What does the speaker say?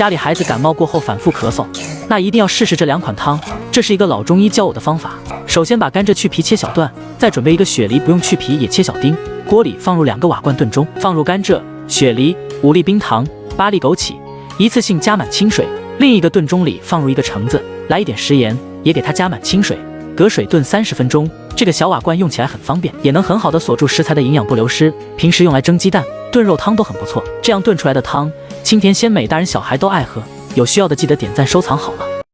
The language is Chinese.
家里孩子感冒过后反复咳嗽，那一定要试试这2款汤。这是一个老中医教我的方法。首先把甘蔗去皮切小段，再准备一个雪梨，不用去皮也切小丁。锅里放入2个瓦罐炖中，放入甘蔗、雪梨、5粒冰糖、8粒枸杞，一次性加满清水。另一个炖盅里放入1个橙子，来一点食盐，也给它加满清水，隔水炖30分钟。这个小瓦罐用起来很方便，也能很好的锁住食材的营养不流失。平时用来蒸鸡蛋、炖肉汤都很不错。这样炖出来的汤清甜鲜美，大人小孩都爱喝。有需要的记得点赞收藏好了。